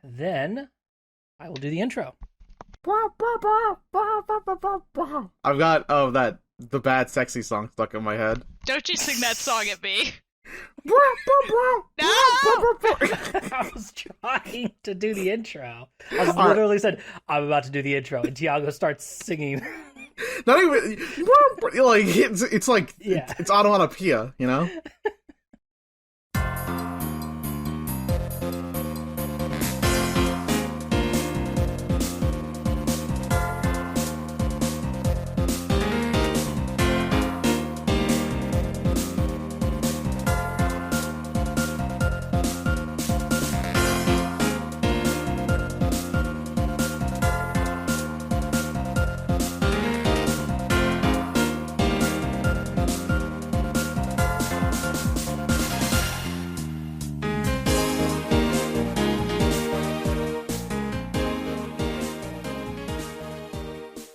Then I will do the intro. I've got the bad sexy song stuck in my head. Don't you sing that song at me. No! I was trying to do the intro. I was literally said, I'm about to do the intro, and Tiago starts singing. Not even like it's like it's onomatopoeia, you know?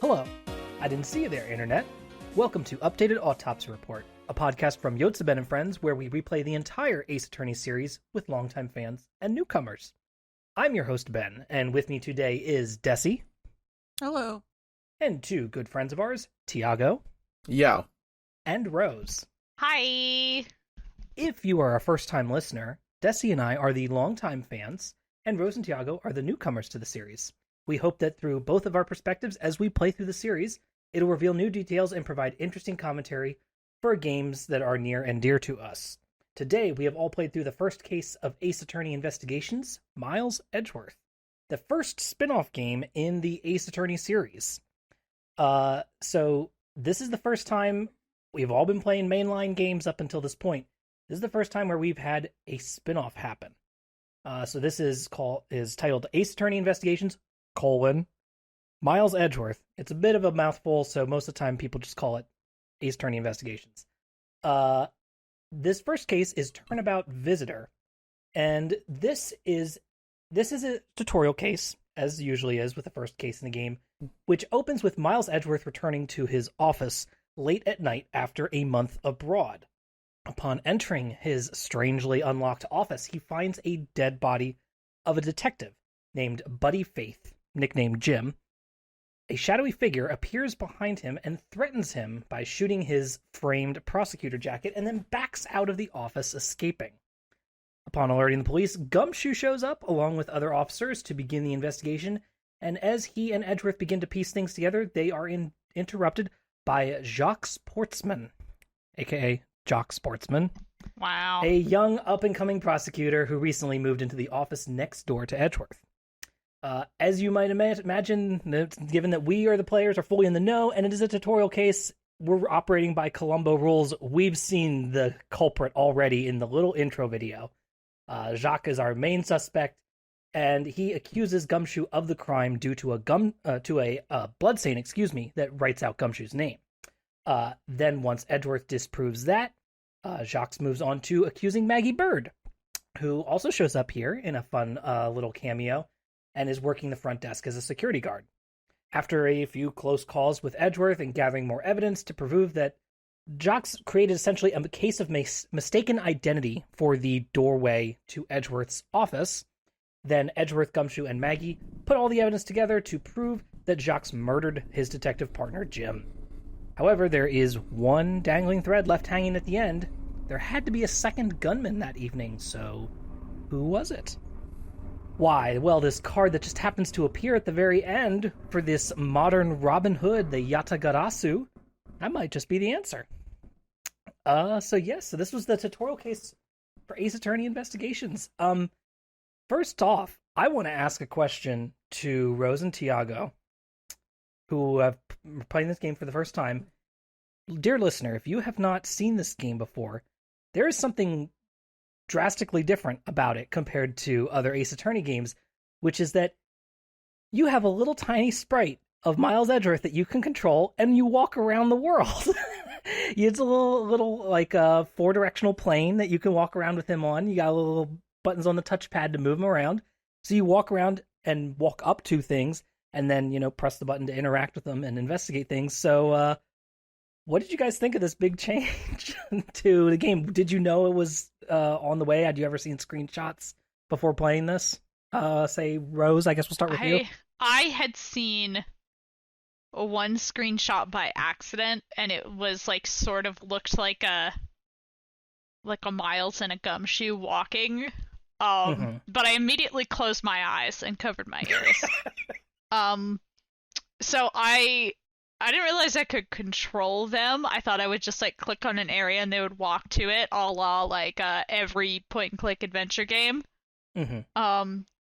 Hello, I didn't see you there, Internet. Welcome to Updated Autopsy Report, a podcast from Yotseben and Friends where we replay the entire Ace Attorney series with longtime fans and newcomers. I'm your host, Ben, and with me today is Dessy. Hello. And two good friends of ours, Tiago. Yo. And Rose. Hi. If you are a first-time listener, Dessy and I are the longtime fans, and Rose and Tiago are the newcomers to the series. We hope that through both of our perspectives as we play through the series, it'll reveal new details and provide interesting commentary for games that are near and dear to us. Today, we have all played through the first case of Ace Attorney Investigations, Miles Edgeworth, the first spin-off game in the Ace Attorney series. So this is the first time we've all been playing mainline games up until this point. This is the first time where we've had a spin-off happen. So this is titled Ace Attorney Investigations, Miles Edgeworth. It's a bit of a mouthful, so most of the time people just call it Ace Attorney Investigations. This first case is Turnabout Visitor, and this is a tutorial case, as usually is with the first case in the game, which opens with Miles Edgeworth returning to his office late at night after a month abroad. Upon entering his strangely unlocked office, he finds a dead body of a detective named Buddy Faith, nicknamed Jim. A shadowy figure appears behind him and threatens him by shooting his framed prosecutor jacket and then backs out of the office, escaping. Upon alerting the police, Gumshoe shows up along with other officers to begin the investigation, and as he and Edgeworth begin to piece things together, they are interrupted by Jacques Sportsman, aka Jock Sportsman. Wow. A young up-and-coming prosecutor who recently moved into the office next door to Edgeworth. As you might imagine, given that we are the players are fully in the know, and it is a tutorial case, we're operating by Columbo rules. We've seen the culprit already in the little intro video. Jacques is our main suspect, and he accuses Gumshoe of the crime due to a blood stain, that writes out Gumshoe's name. Then once Edgeworth disproves that, Jacques moves on to accusing Maggie Bird, who also shows up here in a fun little cameo and is working the front desk as a security guard. After a few close calls with Edgeworth and gathering more evidence to prove that Jacques created essentially a case of mistaken identity for the doorway to Edgeworth's office, then Edgeworth, Gumshoe, and Maggie put all the evidence together to prove that Jacques murdered his detective partner, Jim. However, there is one dangling thread left hanging at the end. There had to be a second gunman that evening, so who was it? Why, well, this card that just happens to appear at the very end for this modern Robin Hood, the Yatagarasu, that might just be the answer. So this was the tutorial case for Ace Attorney Investigations. First off, I want to ask a question to Rose and Tiago, who have playing this game for the first time. Dear listener, if you have not seen this game before, there is something drastically different about it compared to other Ace Attorney games, which is that you have a little tiny sprite of Miles Edgeworth that you can control, and you walk around the world. It's a little like a four-directional plane that you can walk around with him on. You got little buttons on the touchpad to move him around. So you walk around and walk up to things, and then, press the button to interact with them and investigate things. So, what did you guys think of this big change to the game? Did you know it was on the way? Had you ever seen screenshots before playing this? Say Rose. I guess we'll start with you. I had seen one screenshot by accident, and it was like sort of looked like a Miles in a gumshoe walking. But I immediately closed my eyes and covered my ears. So I didn't realize I could control them. I thought I would just like click on an area and they would walk to it, a la like every point and click adventure game.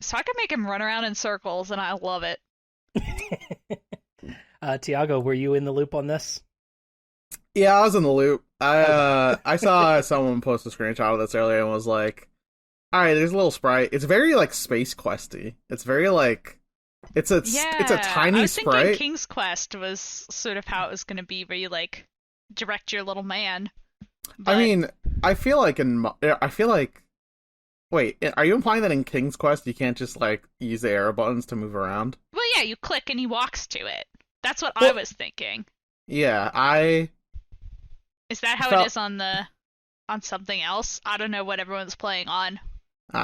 So I could make him run around in circles, and I love it. Tiago, were you in the loop on this? Yeah, I was in the loop. I saw someone post a screenshot of this earlier and was like, "All right, there's a little sprite. It's very like Space Questy. It's very like it's a tiny I was sprite. thinking King's Quest was sort of how it was going to be, where you like direct your little man. But... I mean, I feel like. Wait, are you implying that in King's Quest you can't just like use the arrow buttons to move around? Well, yeah, you click and he walks to it. That's what I was thinking. Yeah, Is that how it is on something else? I don't know what everyone's playing on.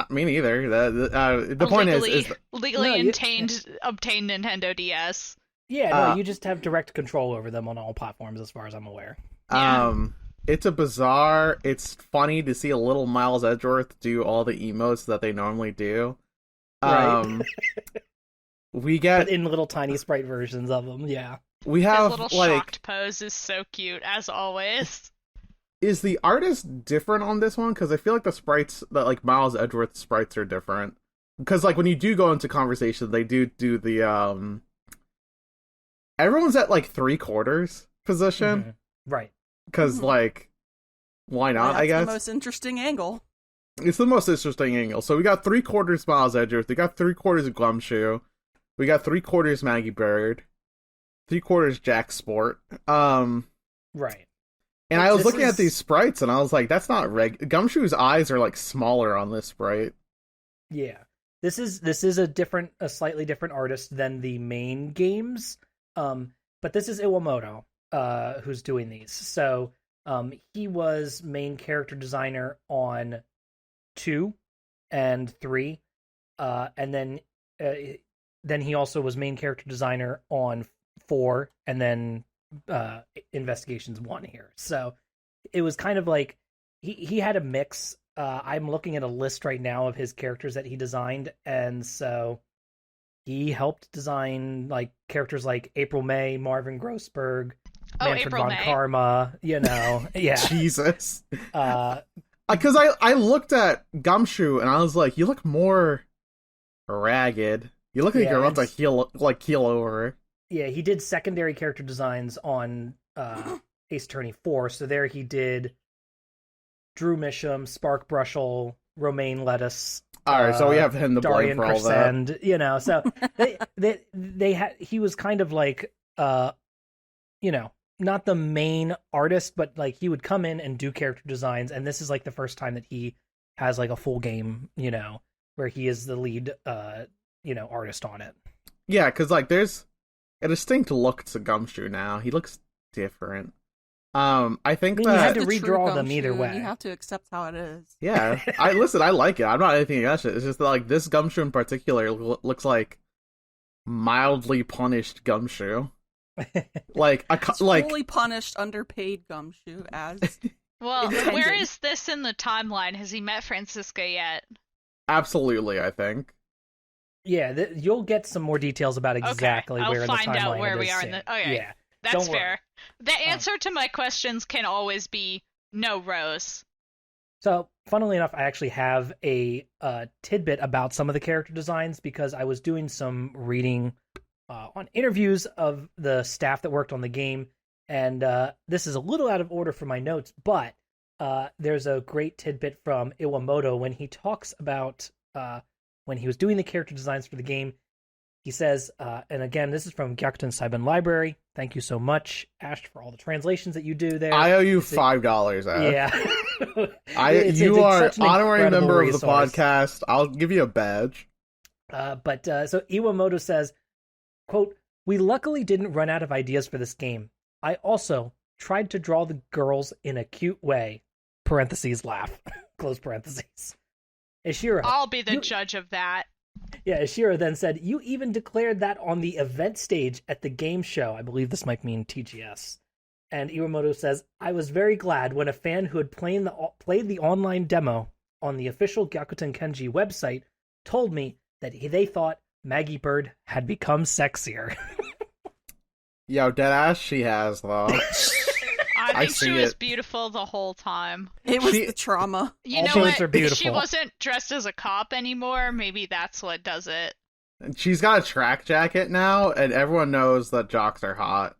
Me neither. The point is legally obtained Nintendo DS. Yeah, you just have direct control over them on all platforms, as far as I'm aware. Yeah. It's it's funny to see a little Miles Edgeworth do all the emotes that they normally do. Right. We get but in little tiny sprite versions of them. Yeah. We have his little like shocked pose is so cute as always. Is the artist different on this one? Because I feel like the sprites that like Miles Edgeworth sprites are different. Because like when you do go into conversation, they do the everyone's at like 3/4 position, right? Because like why not? I guess the most interesting angle. It's the most interesting angle. So we got 3/4 Miles Edgeworth, we got 3/4 Glumshoe, we got 3/4 Maggie Bird, 3/4 Jack Sport. Right. And I was looking at these sprites, and I was like, "That's not Gumshoe's eyes are like smaller on this sprite." Yeah, this is a slightly different artist than the main games. But this is Iwamoto, who's doing these. So, he was main character designer on 2 and 3, and then he also was main character designer on 4, and then Investigations 1 here. So it was kind of like he had a mix. I'm looking at a list right now of his characters that he designed, and so he helped design like characters like April May, Marvin Grossberg, Manfred April von May. Karma, yeah. Jesus. Because I looked at Gumshoe and I was like, you look more ragged. You look like you're about to keel over. Yeah, he did secondary character designs on Ace Attorney 4, so there he did Drew Misham, Spark Brushel, Romaine Lettuce. Alright, so we have him to blame Darian for all Crescend, that. So they had, he was kind of like, not the main artist, but like he would come in and do character designs, and this is like the first time that he has like a full game, where he is the lead, artist on it. Yeah, because like there's a distinct look to Gumshoe now. He looks different. I think you had to redraw them either way. You have to accept how it is. Yeah, I like it. I'm not anything against it. It's just that, like, this Gumshoe in particular looks like mildly punished Gumshoe. Like fully punished, underpaid Gumshoe as. Well, intended. Where is this in the timeline? Has he met Francisca yet? Absolutely, I think. Yeah, you'll get some more details about exactly I'll where in the timeline find out where it we is are in. Okay, yeah, that's fair. The answer to my questions can always be no, Rose. So, funnily enough, I actually have a tidbit about some of the character designs because I was doing some reading on interviews of the staff that worked on the game, and this is a little out of order for my notes, but there's a great tidbit from Iwamoto when he talks about when he was doing the character designs for the game. He says, and again, this is from Gyakuten Saiban Library. Thank you so much, Ash, for all the translations that you do there. I owe you $5, Ash. Yeah. You are an honorary member of the resource. podcast. I'll give you a badge. But so Iwamoto says, quote, "We luckily didn't run out of ideas for this game. I also tried to draw the girls in a cute way. Parentheses laugh. Close parentheses. Ishiro, I'll be the judge of that. Yeah, Ishiro then said, "You even declared that on the event stage at the game show." I believe this might mean TGS. And Iwamoto says, "I was very glad when a fan who had played the online demo on the official Gyakuten Kenji website told me that they thought Maggie Bird had become sexier." Yo, deadass she has, though. I think see she was it. beautiful the whole time. It was the trauma. You All know boobs what? are beautiful. She wasn't dressed as a cop anymore. Maybe that's what does it. She's got a track jacket now, and everyone knows that jocks are hot.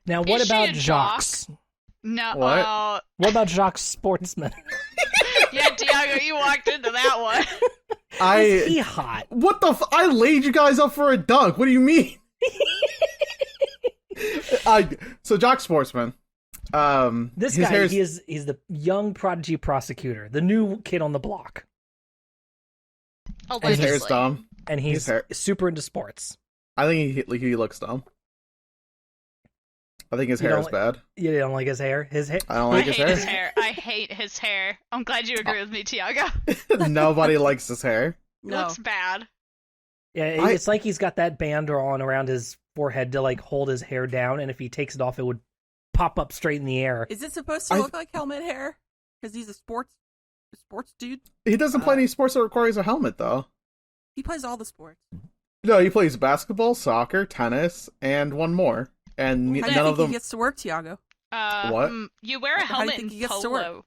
Now, what Is she about a jock? Jacques? No. What? What about Jacques Sportsman? Yeah, Tiago, you walked into that one. Is he hot? What the I laid you guys up for a dunk. What do you mean? So Jock Sportsman. This his guy, hair's- he's the young prodigy prosecutor, the new kid on the block, His Allegedly. hair's dumb. and His he's hair- super into sports. I think he looks dumb. I think his You hair don't is bad. You don't like his hair? His hair? I don't I like his hate hair. his hair. I hate his hair. I'm glad you agree with me, Tiago. Nobody likes his hair. No. Looks bad. Yeah, it's like he's got that band on around his forehead to like hold his hair down, and if he takes it off, it would pop up straight in the air. Is it supposed to look like helmet hair? Because he's a sports dude. He doesn't play any sports that requires a helmet, though. He plays all the sports. No, he plays basketball, soccer, tennis, and one more. And How do you none think of them. he gets to work, Tiago? What? You wear a How do you helmet think in he gets to work? polo.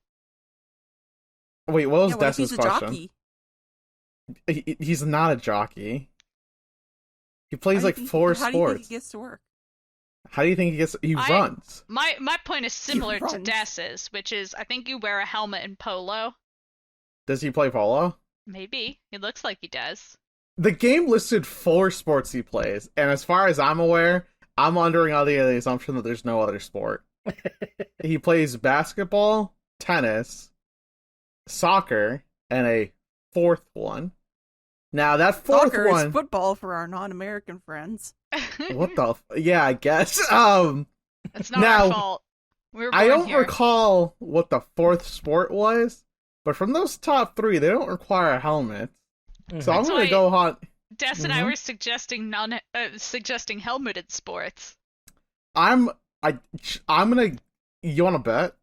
Wait, what was Yeah, what if Dess's he's a question? jockey? He's not a jockey. He plays How do you like think- four How do you think sports. he gets to work? How do you think he gets? He runs. My point is similar to runs. Dess's, which is I think you wear a helmet in polo. Does he play polo? Maybe. It looks like he does. The game listed 4 sports he plays, and as far as I'm aware, I'm under the assumption that there's no other sport. He plays basketball, tennis, soccer, and a 4th one. Now that 4th Soccer one, is football for our non-American friends. what the? Yeah, I guess. It's not Now, our fault. We were born I don't here. recall what the 4th sport was, but from those top 3, they don't require a helmet. So I'm That's gonna why- go hot. Des and I were suggesting suggesting helmeted sports. I'm gonna. You want to bet?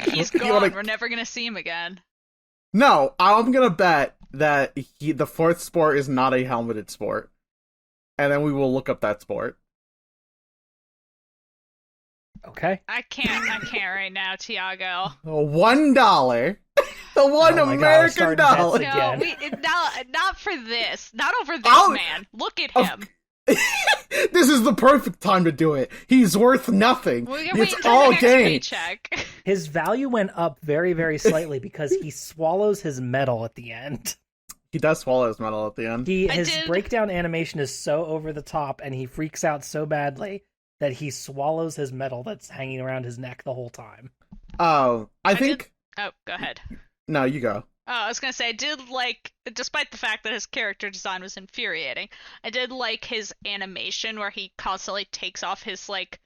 He's You gone. wanna- We're never gonna see him again. No, I'm gonna bet that the 4th sport is not a helmeted sport, and then we will look up that sport. Okay. I can't right now, Tiago. $1. The one Oh my God, we're American starting dollar. bets No, again. not for this. Not over this I'll- man. Look at Of- him. This is the perfect time to do it. He's worth nothing. We can wait It's until all the next game. paycheck. His value went up very, very slightly because he swallows his medal at the end. He does swallow his medal at the end. His did- breakdown animation is so over the top, and he freaks out so badly that he swallows his medal that's hanging around his neck the whole time. I think. Oh, go ahead. No, you go. Oh, I was gonna say, I did like, despite the fact that his character design was infuriating, I did like his animation where he constantly takes off his, like,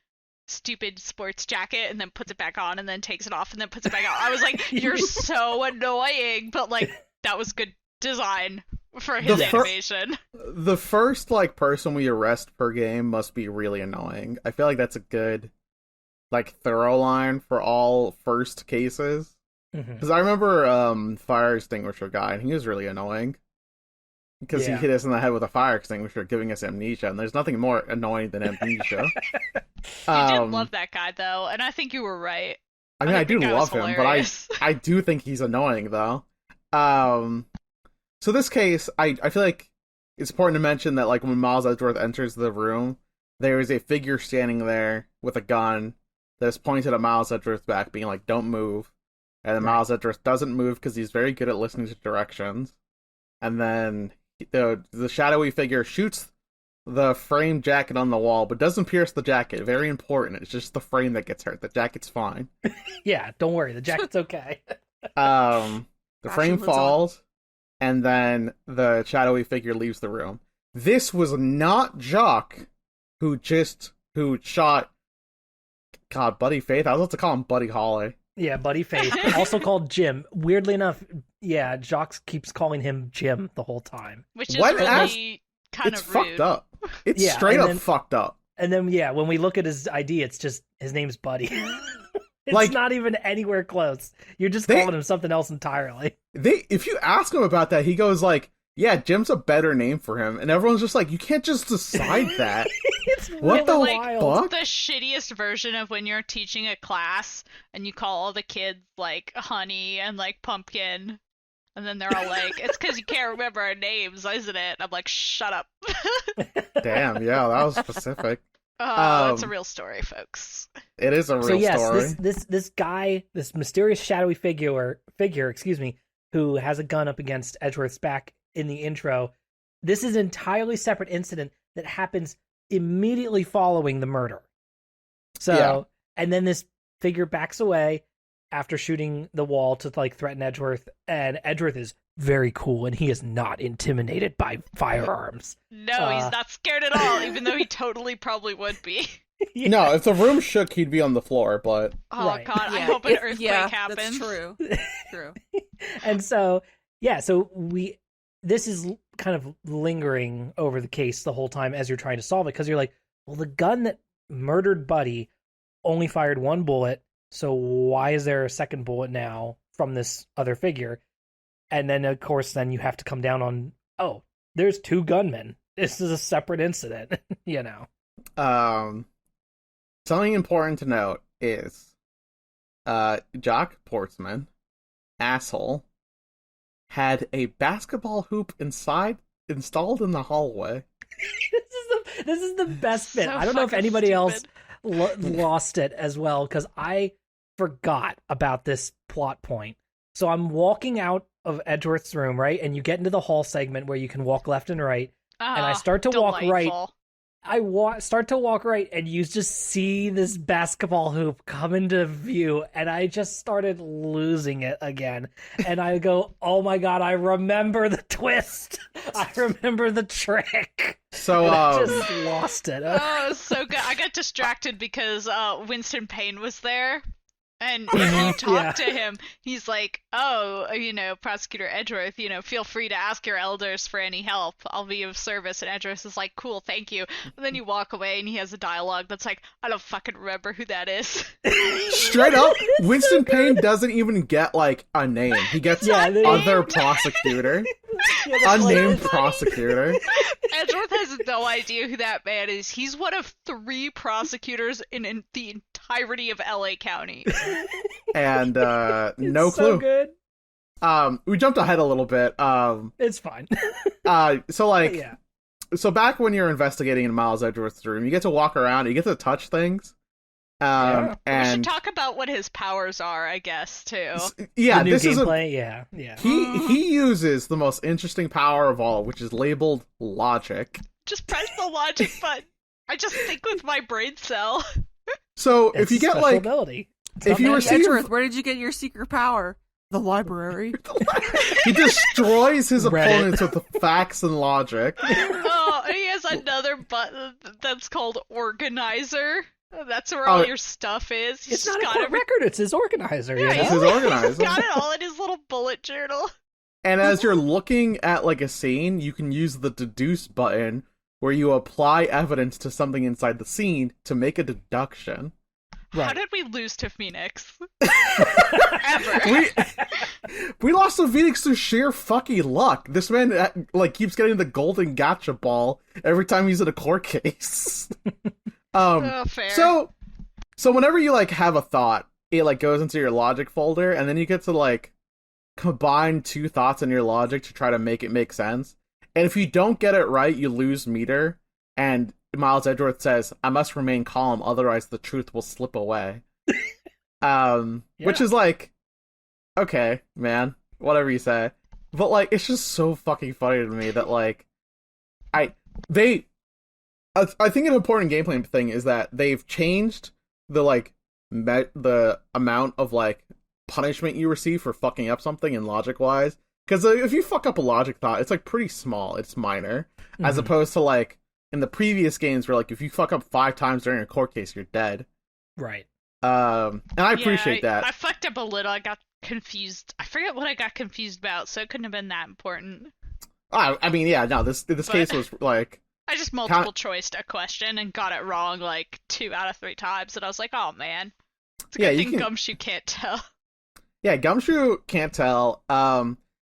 stupid sports jacket and then puts it back on and then takes it off and then puts it back on. I was like, you're so annoying, but, like, that was good design for his The fir- animation. The first person we arrest per game must be really annoying. I feel like that's a good thorough line for all first cases. Mhm. Because I remember fire extinguisher guy, and he was really annoying. Because Yeah. he hit us in the head with a fire extinguisher, giving us amnesia, and there's nothing more annoying than amnesia. You did love that guy, though, and I think you were right. I mean, I do think that was love him, hilarious. but I do think he's annoying, though. So this case, I feel like it's important to mention that, when Miles Edgeworth enters the room, there is a figure standing there with a gun that's pointed at Miles Edgeworth's back, being like, don't move. And then Right. Miles Edgeworth doesn't move because he's very good at listening to directions. And then the shadowy figure shoots the frame jacket on the wall, but doesn't pierce the jacket. Very important. It's just the frame that gets hurt. The jacket's fine. Yeah, don't worry, the jacket's okay. The frame lives on. falls, and then the shadowy figure leaves the room. This was not Jock who shot Buddy Faith. I was about to call him Buddy Holly. Yeah, Buddy Faith, also called Jim. Weirdly enough, Yeah, Jacques keeps calling him Jim the whole time. Which is When really kind It's of rude. fucked up. It's Yeah, straight and up then- fucked up. And then, yeah, when we look at his ID, it's just his name's Buddy. It's Like- not even anywhere close. You're just They- calling him something else entirely. If you ask him about that, he goes like, "Yeah, Jim's a better name for him," and everyone's just like, "You can't just decide that." It's What really the wild. fuck? The shittiest version of when you're teaching a class and you call all the kids like honey and like pumpkin, and then they're all like, "It's because you can't remember our names, isn't it?" I'm like, "Shut up." Damn, yeah, that was specific. Oh, it's a real story, folks. It is a real So yes, story. this guy, this mysterious shadowy figure, who has a gun up against Edgeworth's back in the intro. This is an entirely separate incident that happens immediately following the murder. So, Yeah. and then this figure backs away after shooting the wall to like threaten Edgeworth, and Edgeworth is very cool and he is not intimidated by firearms. No, he's not scared at all, even though he totally probably would be. Yeah. No, if the room shook, he'd be on the floor. But Oh Right. god, I Yeah, hope an earthquake happens. That's true. True. And so, yeah, so this is kind of lingering over the case the whole time as you're trying to solve it, because you're like, well, the gun that murdered Buddy only fired one bullet, so why is there a second bullet now from this other figure? And then, of course, then you have to come down on, oh, there's two gunmen. This is a separate incident, you know? something important to note is, Jock Portsman, asshole, had a basketball hoop installed in the hallway. This is the best bit. So I don't know if fucking anybody else stupid. lost it as well, because I forgot about this plot point. So I'm walking out of Edgeworth's room, right? And you get into the hall segment where you can walk left and right. I start to walk right. Delightful. I start to walk right, and you just see this basketball hoop come into view, and I just started losing it again. And I go, oh my god, I remember the twist. I remember the trick. So, And I just lost it. Oh, so good. I got distracted because Winston Payne was there. And if you talk to him, he's like, oh, Prosecutor Edgeworth, feel free to ask your elders for any help. I'll be of service. And Edgeworth is like, cool, thank you. And then you walk away and he has a dialogue that's like, I don't fucking remember who that is. straight up, Winston Payne doesn't even get, like, a name. He gets other prosecutor. Unnamed prosecutor. Edgeworth has no idea who that man is. He's one of 3 prosecutors in the entirety of LA County. And, no It's clue. so good. We jumped ahead a little bit. It's fine. So, like, Yeah. so back when you're investigating in Miles Edgeworth's room, you get to walk around, you get to touch things. We should And talk about what his powers are, I guess, too. yeah, The new this is gameplay, yeah. he uses the most interesting power of all, which is labeled logic. Just press the logic button. I just think with my brain cell. So It's if you a get special like ability. It's if not you magic. receive- Edgeworth, where did you get your secret power? The library. he destroys his Reddit. opponents with the facts and logic. Oh, and he has another button that's called Organizer. That's where all your stuff is. He's It's not a got court every- record, it's his organizer, you Yeah, know? This is organized. He's got it all in his little bullet journal. And as you're looking at like a scene, you can use the deduce button where you apply evidence to something inside the scene to make a deduction. How Right. did we lose to Phoenix? Ever. We lost to Phoenix through sheer fucking luck. This man like keeps getting the golden gotcha ball every time he's in a court case. Oh, fair. So whenever you like have a thought, it like goes into your logic folder, and then you get to like combine 2 thoughts in your logic to try to make it make sense. And if you don't get it right, you lose meter. And Miles Edgeworth says, "I must remain calm, otherwise the truth will slip away." Which is like, okay, man, whatever you say. But like, it's just so fucking funny to me that like, I think an important gameplay thing is that they've changed the like the amount of like punishment you receive for fucking up something in logic wise. Because if you fuck up a logic thought, it's like pretty small, it's minor, as opposed to like in the previous games where like if you fuck up 5 times during a court case, you're dead. Right. And I appreciate that. I fucked up a little. I got confused. I forget what I got confused about, so it couldn't have been that important. I mean, yeah, no, this case was like I just multiple choiced a question and got it wrong like 2 out of 3 times, and I was like, oh man. It's a good thing Gumshoe can't tell. Yeah, Gumshoe can't tell.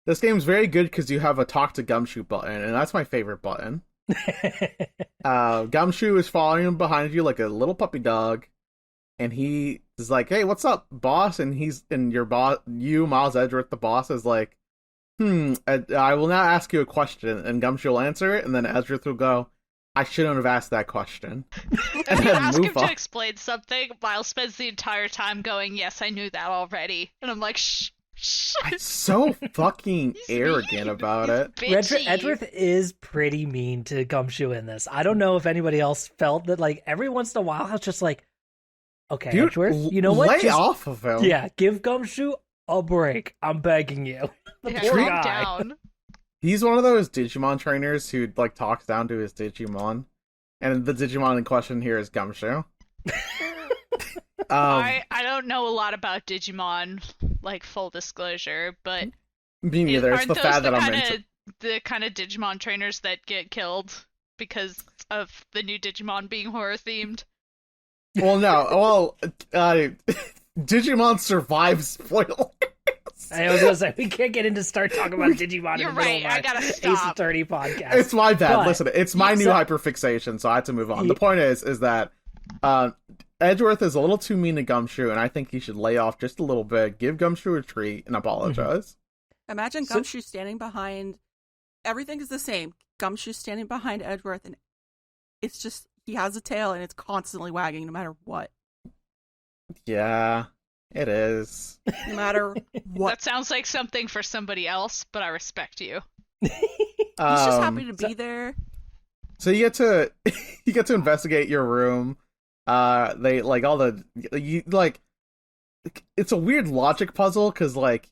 This game's very good because you have a talk to Gumshoe button, and that's my favorite button. Gumshoe is following behind you like a little puppy dog, and he is like, "Hey, what's up, boss?" And your boss, Miles Edgeworth, the boss, is like, I will now ask you a question," and Gumshoe will answer it, and then Edgeworth will go, "I shouldn't have asked that question." If you ask him to explain something, Miles spends the entire time going, "Yes, I knew that already," and I'm like, "Shh." I'm so fucking arrogant about it. Edgeworth is pretty mean to Gumshoe in this. I don't know if anybody else felt that, like, every once in a while, I was just like, okay, dude, Edgeworth, you know what? Lay off of him. Yeah, give Gumshoe a break. I'm begging you. Calm down. He's one of those Digimon trainers who, like, talks down to his Digimon. And the Digimon in question here is Gumshoe. I don't know a lot about Digimon, like, full disclosure, but me neither. It's the fad that I'm into. The kind of Digimon trainers that get killed because of the new Digimon being horror themed. Well, no. Well, Digimon survives spoilers. I was gonna say we can't get into start talking about Digimon. You're in the middle right. of I gotta Ace stop. Attorney podcast. It's my bad. But, listen, it's my new hyperfixation, so I had to move on. The point is that Edgeworth is a little too mean to Gumshoe, and I think he should lay off just a little bit, give Gumshoe a treat, and apologize. Imagine Gumshoe standing behind. Everything is the same. Gumshoe standing behind Edgeworth, and it's just he has a tail, and it's constantly wagging, no matter what. Yeah, it is. No matter what. That sounds like something for somebody else, but I respect you. He's just happy to be there. So you get to investigate your room. They like all the it's a weird logic puzzle because like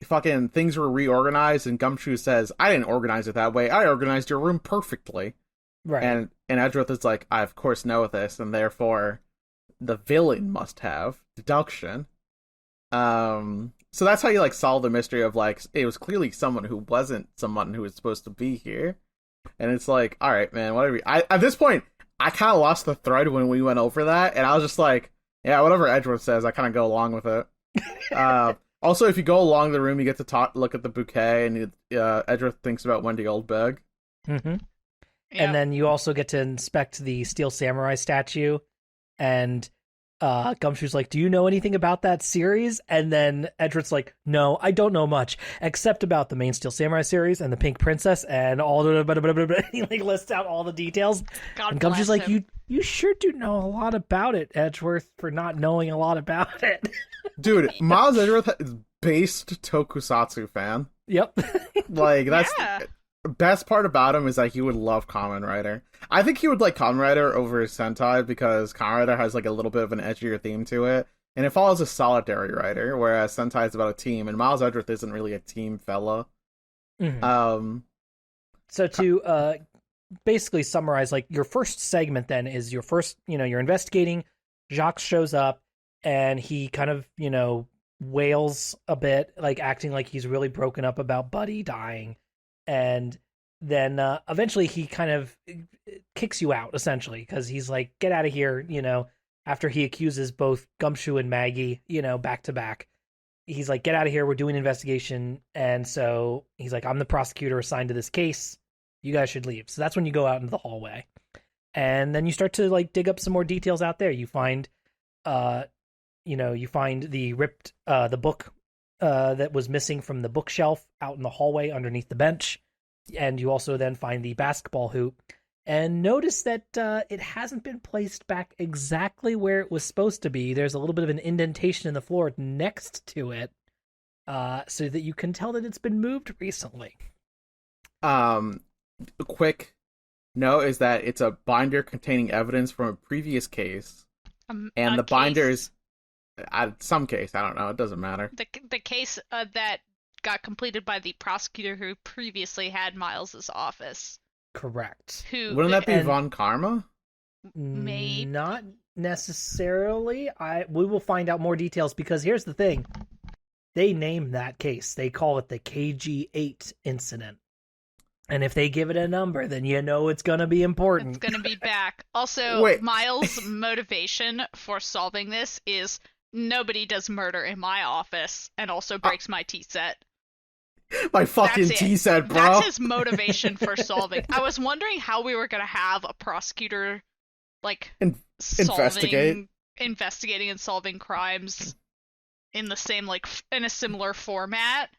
fucking things were reorganized, and Gumshoe says, "I didn't organize it that way. I organized your room perfectly." Right. And Edgeworth is like, "I of course know this, and therefore the villain must have deduction." So that's how you like solve the mystery of like it was clearly someone who wasn't someone who was supposed to be here. And it's like, all right, man, whatever. At this point, I kind of lost the thread when we went over that, and I was just like, yeah, whatever Edgeworth says, I kind of go along with it. Also, if you go along the room, you get to look at the bouquet, and Edgeworth thinks about Wendy Oldberg. Mm-hmm. Yeah. And then you also get to inspect the Steel Samurai statue, and Gumshoe's like, "Do you know anything about that series?" And then Edgeworth's like, "No, I don't know much, except about the main Steel Samurai series and the Pink Princess and all the he like lists out all the details. God and Gumshoe's like, him. You sure do know a lot about it, Edgeworth, for not knowing a lot about it." Dude, Miles Edgeworth is based tokusatsu fan. Yep. Like that's best part about him is that he would love Kamen Rider. I think he would like Kamen Rider over Sentai because Kamen Rider has like a little bit of an edgier theme to it, and it follows a solitary writer, whereas Sentai is about a team, and Miles Edgeworth isn't really a team fella. Mm-hmm. So to basically summarize, like your first segment then is your first, you're investigating. Jacques shows up, and he kind of, wails a bit, like acting like he's really broken up about Buddy dying. And then eventually he kind of kicks you out, essentially, because he's like, get out of here, after he accuses both Gumshoe and Maggie, back to back. He's like, get out of here, we're doing an investigation. And so he's like, I'm the prosecutor assigned to this case. You guys should leave. So that's when you go out into the hallway. And then you start to like dig up some more details out there. You find, you find the ripped, the book that was missing from the bookshelf out in the hallway underneath the bench. And you also then find the basketball hoop and notice that it hasn't been placed back exactly where it was supposed to be. There's a little bit of an indentation in the floor next to it, so that you can tell that it's been moved recently. A quick note is that it's a binder containing evidence from a previous case, and the binders, some case, I don't know, it doesn't matter. The case that got completed by the prosecutor who previously had Miles's office. Correct. Wouldn't that be Von Karma? Maybe. Not necessarily. We will find out more details because here's the thing. they name that case. They call it the KG8 incident. And if they give it a number, then you know it's going to be important. It's going to be back. Also, Wait. Miles' motivation for solving this is nobody does murder in my office and also breaks my tea set. My fucking That's it. tea set, bro. That's his motivation for solving. I was wondering how we were going to have a prosecutor, like, investigating and solving crimes in the same, like, in a similar format.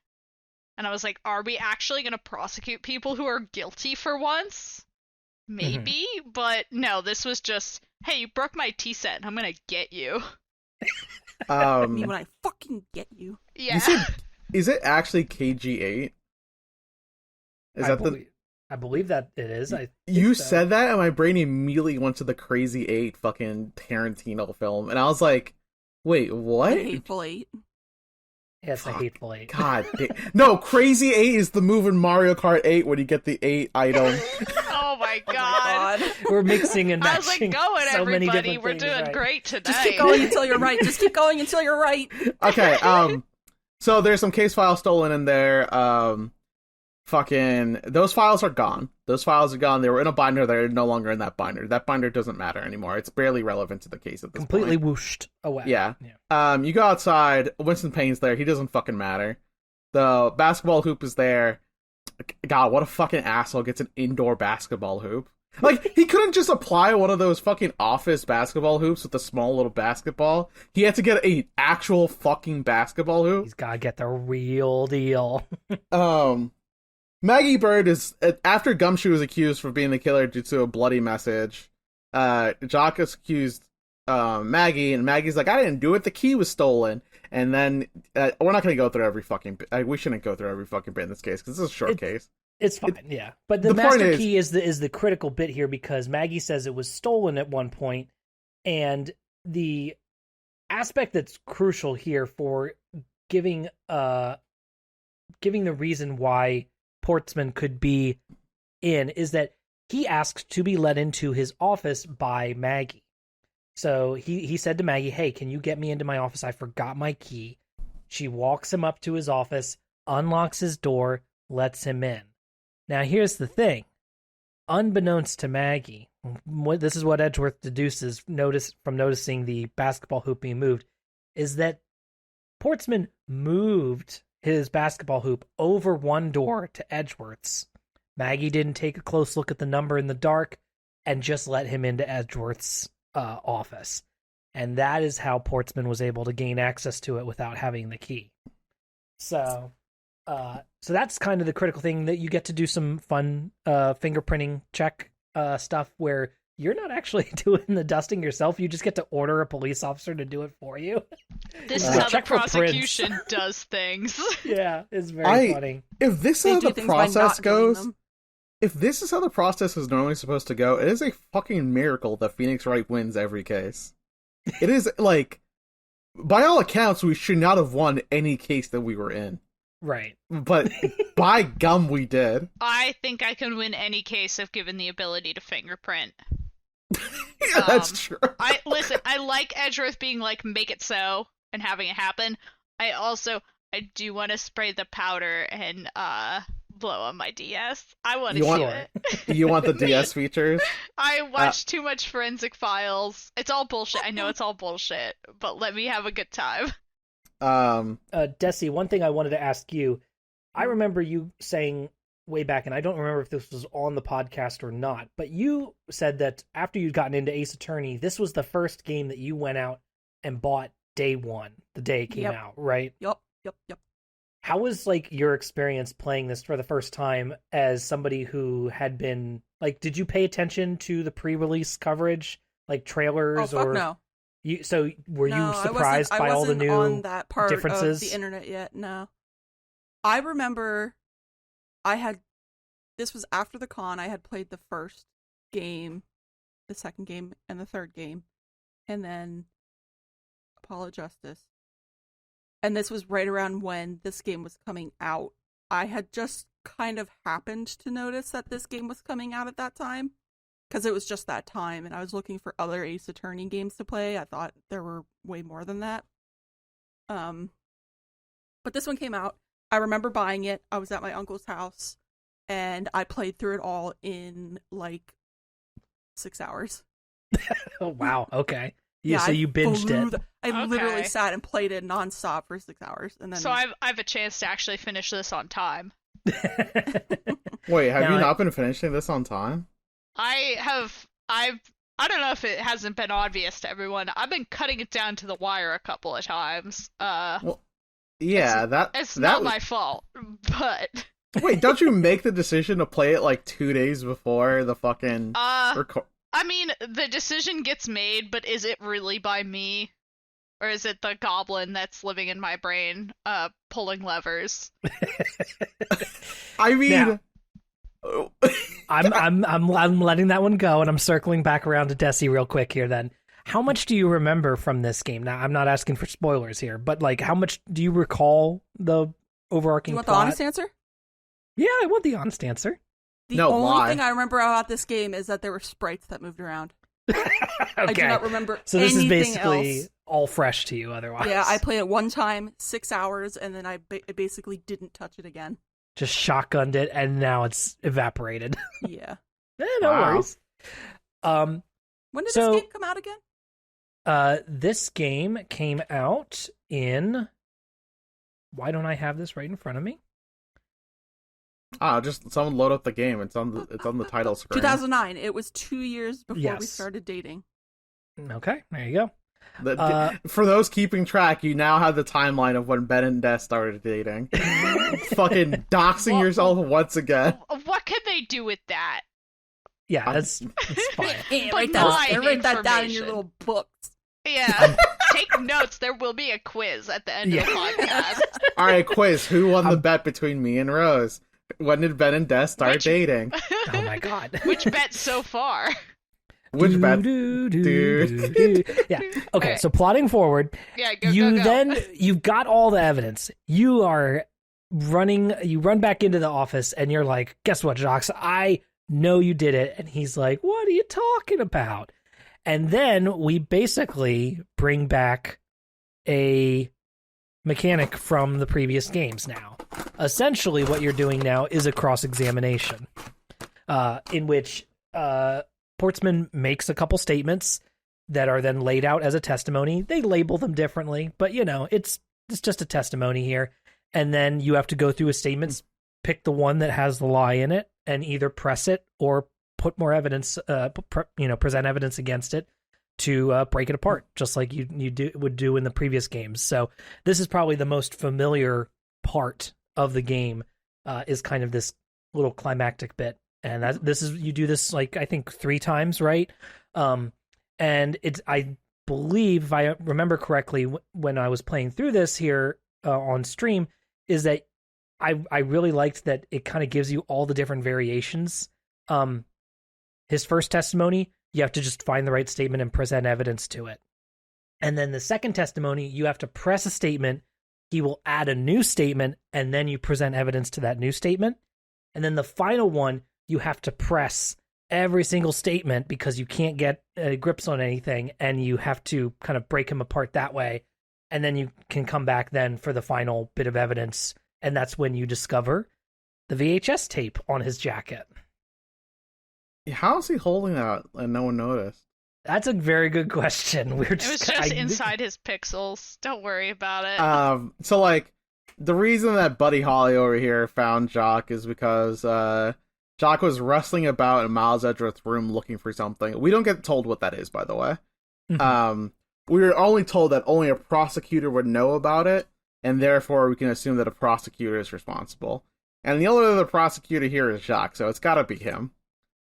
And I was like, are we actually going to prosecute people who are guilty for once? Maybe, but no, this was just, hey, you broke my tea set and I'm going to get you. Me when I fucking get you. Yeah. Is it actually KG8? I believe that it is. You said that, and my brain immediately went to the Crazy 8 fucking Tarantino film, and I was like, wait, what? The Hateful Eight. Yeah, it's a Hateful Eight. God no, Crazy 8 is the move in Mario Kart 8 when you get the 8 item. Oh my god. God. We're mixing and I was matching. like, going, so many everybody. different We're things, doing right? great today. Just keep going until you're right. Just keep going until you're right. Okay, so there's some case files stolen in there. Fucking, those files are gone. Those files are gone. They were in a binder. They're no longer in that binder. That binder doesn't matter anymore. It's barely relevant to the case at this Completely point. whooshed away. Yeah. You go outside. Winston Payne's there. He doesn't fucking matter. The basketball hoop is there. God, what a fucking asshole gets an indoor basketball hoop. Like, he couldn't just apply one of those fucking office basketball hoops with a small little basketball. He had to get an actual fucking basketball hoop. He's gotta get the real deal. Maggie Bird is, after Gumshoe was accused for being the killer due to a bloody message, Jock is accused Maggie, and Maggie's like, I didn't do it, the key was stolen. And then, we're not going to go through every fucking bit. We shouldn't go through every fucking bit in this case, because this is a short case. It's fine, yeah. But the master key is the critical bit here, because Maggie says it was stolen at one point, and the aspect that's crucial here for giving the reason why Portsman could be in is that he asked to be let into his office by Maggie. So he said to Maggie, hey, can you get me into my office? I forgot my key. She walks him up to his office, unlocks his door, lets him in. Now, here's the thing. Unbeknownst to Maggie, this is what Edgeworth deduces from noticing the basketball hoop being moved, is that Portsman moved his basketball hoop over one door to Edgeworth's. Maggie didn't take a close look at the number in the dark and just let him into Edgeworth's office. And that is how Portsman was able to gain access to it without having the key. So that's kind of the critical thing, that you get to do some fun fingerprinting check stuff where you're not actually doing the dusting yourself. You just get to order a police officer to do it for you. This is how the prosecution does things. Yeah, it's very funny. If this is how the process goes, if this is how the process is normally supposed to go, it is a fucking miracle that Phoenix Wright wins every case. It is, like, by all accounts, we should not have won any case that we were in. Right. But by gum, we did. I think I can win any case if given the ability to fingerprint. Yeah, that's true. I like Edgeworth being like, make it so, and having it happen. I do want to spray the powder and blow on my DS. I want to see it. You want the DS features? I watched too much Forensic Files. It's all bullshit. I know it's all bullshit, but let me have a good time. Dessy, one thing I wanted to ask you. I remember you saying way back, and I don't remember if this was on the podcast or not, but you said that after you'd gotten into Ace Attorney, this was the first game that you went out and bought day one, the day it came out, right? Yep. How was, like, your experience playing this for the first time as somebody who had been, like, did you pay attention to the pre-release coverage, like trailers? Oh, fuck or no. Were you surprised by all the new on that part differences of the internet yet? No. I remember this was after the con. I had played the first game, the second game, and the third game, and then Apollo Justice. And this was right around when this game was coming out. I had just kind of happened to notice that this game was coming out at that time, because it was just that time, and I was looking for other Ace Attorney games to play. I thought there were way more than that. But this one came out. I remember buying it. I was at my uncle's house, and I played through it all in, like, 6 hours. Oh, wow. Okay. Yeah, so I you binged it. I literally Okay. sat and played it nonstop for 6 hours, and then So I have a chance to actually finish this on time. Wait, have Now you not been finishing this on time? I don't know if it hasn't been obvious to everyone. I've been cutting it down to the wire a couple of times. Well, yeah, It's that not was... my fault, but Wait, don't you make the decision to play it like 2 days before the fucking I mean, the decision gets made, but is it really by me? Or is it the goblin that's living in my brain, pulling levers? I mean, Now- I'm letting that one go, and I'm circling back around to Dessy real quick here. Then, how much do you remember from this game? Now, I'm not asking for spoilers here, but like, how much do you recall the overarching you want plot? the honest answer? Yeah, I want the honest answer. The No, only lie. thing I remember about this game is that there were sprites that moved around. Okay. I do not remember So this is anything basically else. all fresh to you. Otherwise, Yeah, I played it one time, 6 hours, and then I basically didn't touch it again. just shotgunned it, and now it's evaporated. Yeah. No Wow. worries. When did So- this game come out again? This game came out in. Why don't I have this right in front of me? just someone load up the game. It's on the title screen. 2009. It was 2 years before we Yes. started dating. Okay, there you go. The- for those keeping track, you now have the timeline of when Ben and Des started dating. Fucking doxing Well- yourself once again. What can they do with that? Yeah, that's fine. But write my that down in your information. little books. Yeah, take notes. There will be a quiz at the end of the podcast. All right, quiz. Who won the bet between me and Rose? When did Ben and Des start Which- dating? Oh my god. Which bet so far? Which bet? Do. Yeah. Okay, Alright. so plotting forward, Yeah, go, you go, go. then you've got all the evidence. You are running. You run back into the office, and you're like, "Guess what, Jacques? I know you did it." And he's like, "What are you talking about?" And then we basically bring back a mechanic from the previous games. Now, essentially, what you're doing now is a cross-examination, in which Portsman makes a couple statements that are then laid out as a testimony. They label them differently, but it's just a testimony here. And then you have to go through his statements, pick the one that has the lie in it, and either press it or put more evidence, present evidence against it to break it apart, just like you would do in the previous games. So this is probably the most familiar part of the game, is kind of this little climactic bit. And you do this like I think 3 times, right? And I believe, if I remember correctly, when I was playing through this here on stream, is that I really liked that it kind of gives you all the different variations. His first testimony, you have to just find the right statement and present evidence to it. And then the second testimony, you have to press a statement. He will add a new statement, and then you present evidence to that new statement. And then the final one, you have to press every single statement because you can't get grips on anything, and you have to kind of break him apart that way. And then you can come back then for the final bit of evidence, and that's when you discover the VHS tape on his jacket. How is he holding that and no one noticed? That's a very good question. We're It was just inside his pixels. Don't worry about it. So like, the reason that Buddy Holly over here found Jock is because Jock was rustling about in Miles Edgeworth's room looking for something. We don't get told what that is, by the way. We were only told that only a prosecutor would know about it, and therefore we can assume that a prosecutor is responsible. And the only other prosecutor here is Jock, so it's gotta be him.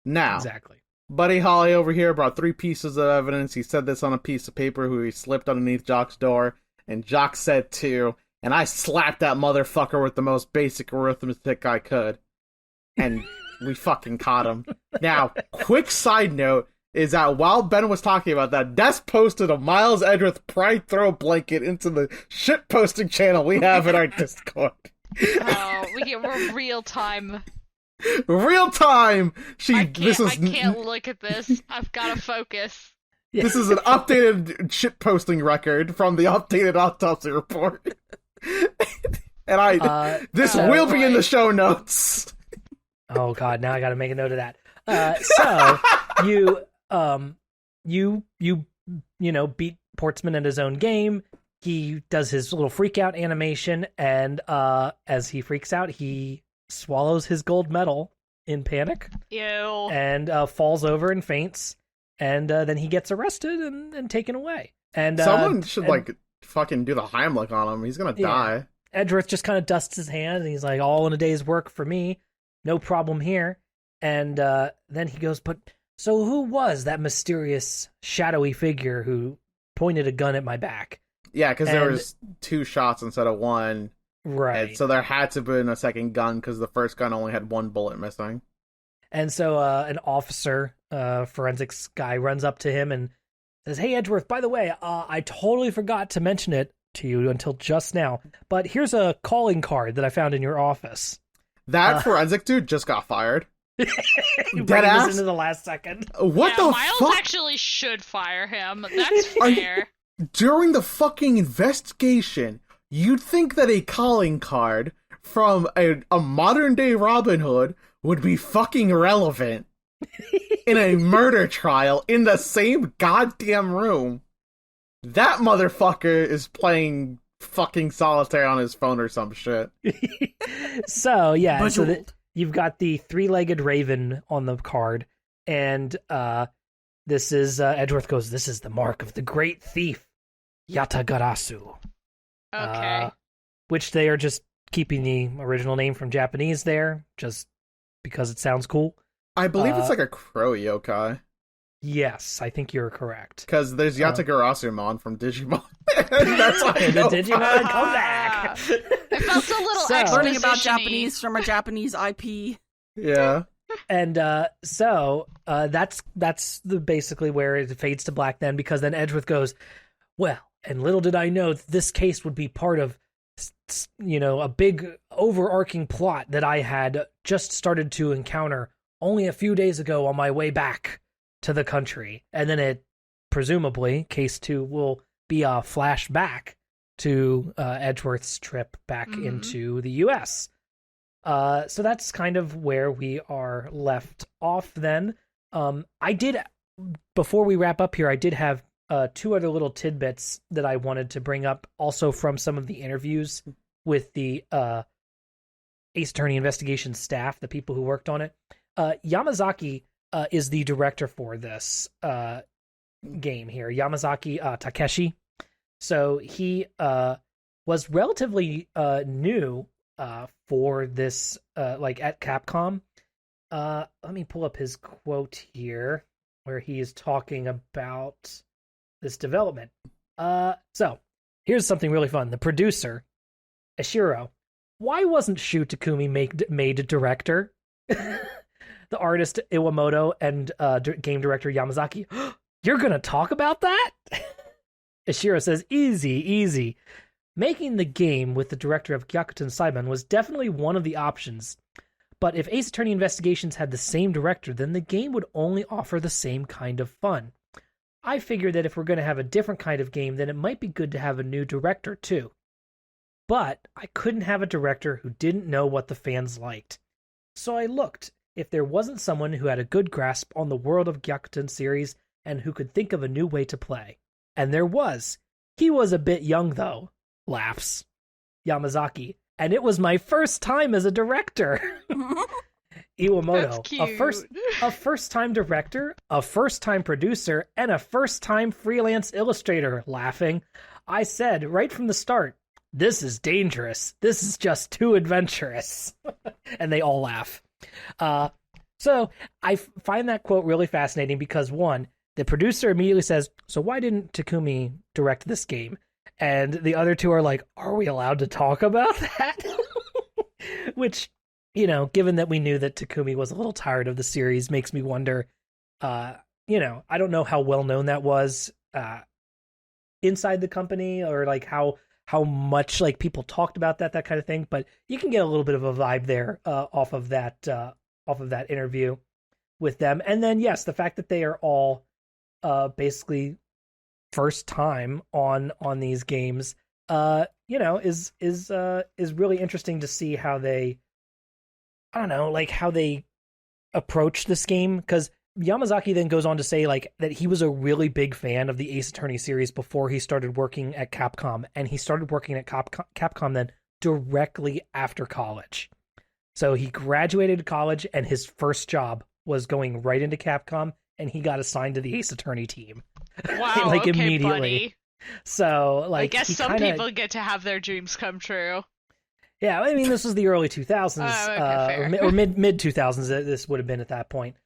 Now, Exactly. Buddy Holly over here brought 3 pieces of evidence. He said this on a piece of paper who he slipped underneath Jock's door, and Jock said 2, and I slapped that motherfucker with the most basic arithmetic I could. And we fucking caught him. Now, quick side note is that while Ben was talking about that, Des posted a Miles Edgeworth Pride Throw blanket into the shit posting channel we have in our Discord. Oh, we're real time. Real time! I can't look at this. I've got to focus. This is an updated shit posting record from the updated autopsy report. And this will be in the show notes. Oh God, now I got to make a note of that. So you know, beat Portsman at his own game. He does his little freak out animation, and as he freaks out, he swallows his gold medal in panic. Ew. And falls over and faints, and then he gets arrested and taken away. And someone should fucking do the Heimlich on him. He's gonna die. Edgeworth just kind of dusts his hands, and he's like, "All in a day's work for me, no problem here." And then he goes, "But so who was that mysterious, shadowy figure who pointed a gun at my back?" Yeah, because there was 2 shots instead of 1. Right. And so there had to have been a second gun because the first gun only had 1 bullet missing. And so an officer, forensics guy, runs up to him and says, "Hey, Edgeworth, by the way, I totally forgot to mention it to you until just now, but here's a calling card that I found in your office." That forensic dude just got fired. Dead ass into the last second. What the Miles fuck? actually should fire him. That's fair. During the fucking investigation, you'd think that a calling card from a modern day Robin Hood would be fucking relevant in a murder trial in the same goddamn room. That motherfucker is playing fucking solitaire on his phone or some shit. So you've got the 3-legged raven on the card, and this is Edgeworth goes, "This is the mark of the great thief, Yatagarasu." Okay. Which they are just keeping the original name from Japanese there, just because it sounds cool. I believe it's like a crow yokai. Yes, I think you're correct. Because there's Yatagarasu-mon from Digimon. That's why I know. The Digimon come back. I felt a little Learning about exposition-y. Japanese from a Japanese IP. Yeah. And so that's basically where it fades to black then, because then Edgeworth goes, "Well, and little did I know that this case would be part of, you know, a big overarching plot that I had just started to encounter only a few days ago on my way back to the country." And then it, presumably, case 2 will be a flashback to Edgeworth's trip back into the U.S. So that's kind of where we are left off then. Before we wrap up here, I did have 2 other little tidbits that I wanted to bring up, also from some of the interviews with the Ace Attorney investigation staff, the people who worked on it. Yamazaki is the director for this game here, Yamazaki Takeshi. So he was relatively new for this, at Capcom. Let me pull up his quote here, where he is talking about this development. So here's something really fun. The producer, Ishiro, why wasn't Shu Takumi made director? The artist Iwamoto and game director Yamazaki, you're gonna talk about that? Ishiro says, easy. Making the game with the director of Gyakuten Saiban was definitely one of the options. But if Ace Attorney Investigations had the same director, then the game would only offer the same kind of fun. I figured that if we're going to have a different kind of game, then it might be good to have a new director too. But I couldn't have a director who didn't know what the fans liked. So I looked if there wasn't someone who had a good grasp on the world of Gyakuten series and who could think of a new way to play. And there was. He was a bit young though. Laughs. Yamazaki. And it was my first time as a director. Iwamoto, a first-time director, a first-time producer, and a first-time freelance illustrator. Laughing. I said right from the start, this is dangerous. This is just too adventurous. And they all laugh. So I find that quote really fascinating because, one, the producer immediately says, so why didn't Takumi direct this game? And the other two are like, are we allowed to talk about that? Which, you know, given that we knew that Takumi was a little tired of the series, makes me wonder, I don't know how well known that was inside the company, or like how much like people talked about that kind of thing. But you can get a little bit of a vibe there off of that interview with them. And then, yes, the fact that they are all basically first time on these games, is really interesting to see how they, I don't know, like how they approach this game, because Yamazaki then goes on to say like that he was a really big fan of the Ace Attorney series before he started working at Capcom, and he started working at Capcom then directly after college. So he graduated college and his first job was going right into Capcom, and he got assigned to the Ace Attorney team. Wow, like okay, immediately. buddy. So like I guess he some kinda, people get to have their dreams come true. Yeah, I mean, this was the early 2000s, Okay, or mid 2000s. This would have been at that point.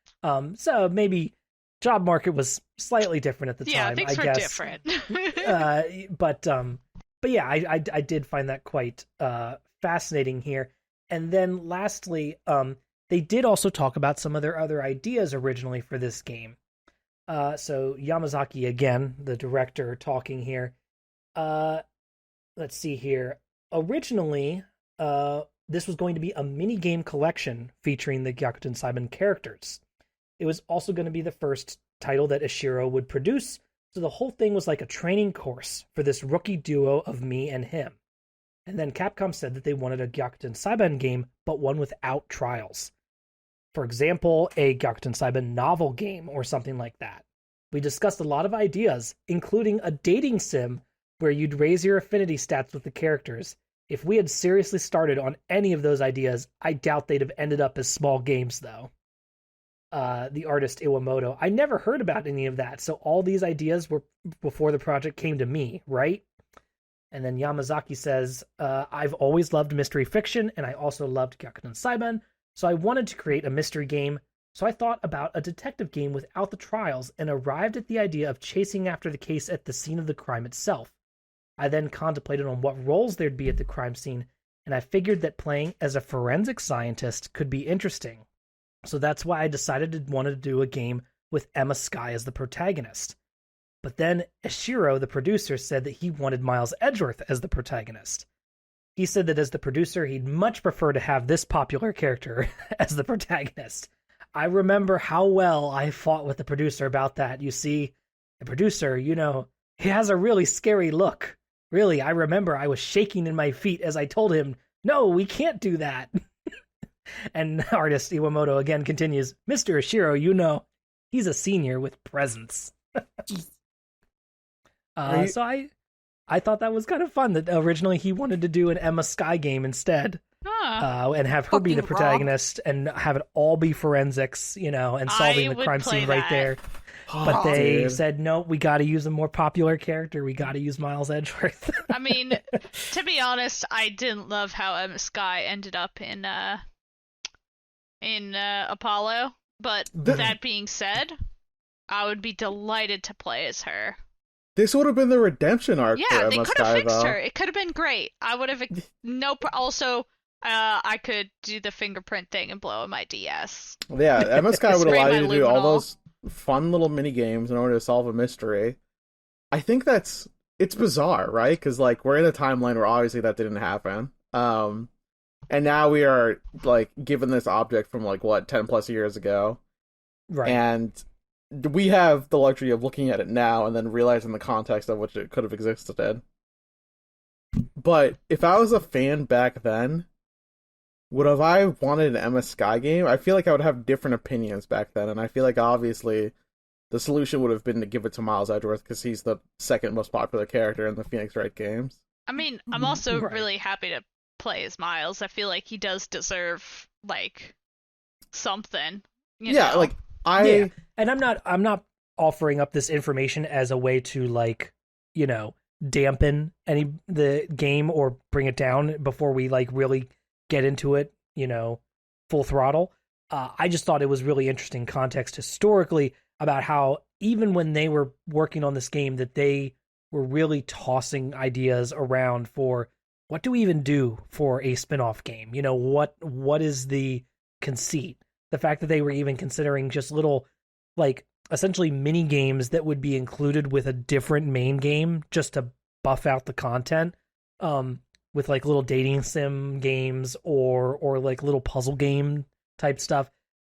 So maybe job market was slightly different at the Yeah, time. things I were guess. different. But yeah, I did find that quite fascinating here. And then lastly, they did also talk about some of their other ideas originally for this game. So Yamazaki again, the director, talking here. Let's see here. Originally, this was going to be a mini-game collection featuring the Gyakuten Saiban characters. It was also going to be the first title that Ishiro would produce, so the whole thing was like a training course for this rookie duo of me and him. And then Capcom said that they wanted a Gyakuten Saiban game, but one without trials. For example, a Gyakuten Saiban novel game or something like that. We discussed a lot of ideas, including a dating sim where you'd raise your affinity stats with the characters. If we had seriously started on any of those ideas, I doubt they'd have ended up as small games, though. The artist Iwamoto. I never heard about any of that, so all these ideas were before the project came to me, right? And then Yamazaki says, I've always loved mystery fiction, and I also loved Gyakuten Saiban, so I wanted to create a mystery game, so I thought about a detective game without the trials and arrived at the idea of chasing after the case at the scene of the crime itself. I then contemplated on what roles there'd be at the crime scene, and I figured that playing as a forensic scientist could be interesting. So that's why I decided to want to do a game with Emma Skye as the protagonist. But then Ishiro, the producer, said that he wanted Miles Edgeworth as the protagonist. He said that as the producer, he'd much prefer to have this popular character as the protagonist. I remember how well I fought with the producer about that. You see, the producer, he has a really scary look. Really, I remember I was shaking in my feet as I told him, no, we can't do that. And artist Iwamoto again continues, Mr. Ishiro, he's a senior with presence. So I thought that was kind of fun that originally he wanted to do an Emma Skye game instead. And have her be the protagonist and have it all be forensics, and solving the crime scene right there. But they said, no, we got to use a more popular character. We got to use Miles Edgeworth. I mean, to be honest, I didn't love how Emma Skye ended up in Apollo. But that being said, I would be delighted to play as her. This would have been the redemption arc for Emma Skye, though. Yeah, they could have fixed her. It could have been great. I would have... Also... I could do the fingerprint thing and blow up my DS. Yeah, Emma Skye would allow you to do all those fun little mini games in order to solve a mystery. I think it's bizarre, right? Because we're in a timeline where obviously that didn't happen. And now we are given this object from 10 plus years ago, right? And we have the luxury of looking at it now and then realizing the context of which it could have existed in. But if I was a fan back then, would have I wanted an Emma Skye game? I feel like I would have different opinions back then, and I feel like obviously the solution would have been to give it to Miles Edgeworth because he's the second most popular character in the Phoenix Wright games. I mean, I'm also really happy to play as Miles. I feel like he does deserve something. You know? And I'm not offering up this information as a way to dampen the game or bring it down before we really get into it, full throttle. I just thought it was really interesting context historically about how even when they were working on this game that they were really tossing ideas around for what do we even do for a spin-off game? What is the conceit? The fact that they were even considering just little essentially mini games that would be included with a different main game just to buff out the content. With little dating sim games or little puzzle game type stuff.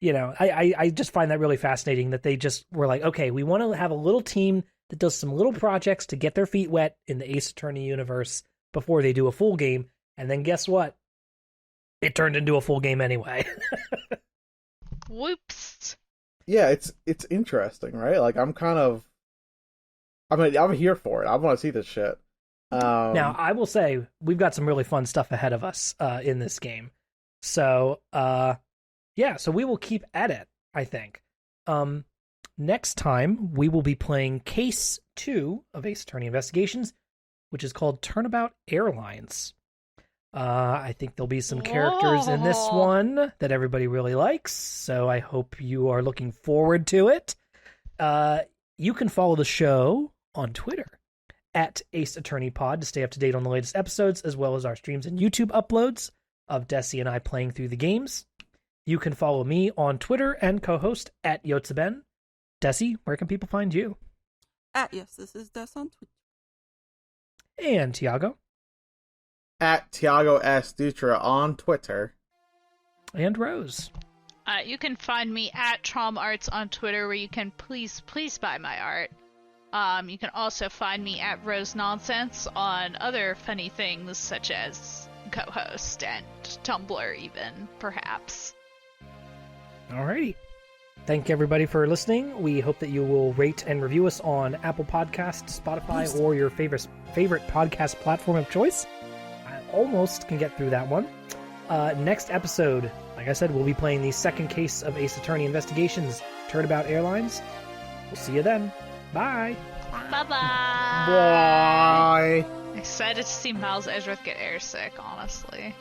I just find that really fascinating that they just were okay, we want to have a little team that does some little projects to get their feet wet in the Ace Attorney universe, before they do a full game. And then guess what? It turned into a full game anyway. Whoops. Yeah, it's interesting, right? Like I'm here for it. I want to see this shit. Now, I will say we've got some really fun stuff ahead of us in this game. So, so we will keep at it, I think. Next time, we will be playing Case 2 of Ace Attorney Investigations, which is called Turnabout Airlines. I think there'll be some characters in this one that everybody really likes, so I hope you are looking forward to it. You can follow the show on Twitter at Ace Attorney Pod to stay up to date on the latest episodes, as well as our streams and YouTube uploads of Dessy and I playing through the games. You can follow me on Twitter and co-host at Yotsuben. Dessy, where can people find you? Yes, this is Des on Twitch. And Tiago. At Tiago S. Dutra on Twitter. And Rose. You can find me at TraumArts on Twitter, where you can please buy my art. You can also find me at Rose Nonsense on other funny things, such as co-host and Tumblr even, perhaps. Alrighty. Thank everybody for listening. We hope that you will rate and review us on Apple Podcasts, Spotify, or your favorite podcast platform of choice. I almost can get through that one. Next episode, like I said, we'll be playing the second case of Ace Attorney Investigations, Turnabout Airlines. We'll see you then. Bye. Bye-bye. Bye. Excited to see Miles Edgeworth get airsick, honestly.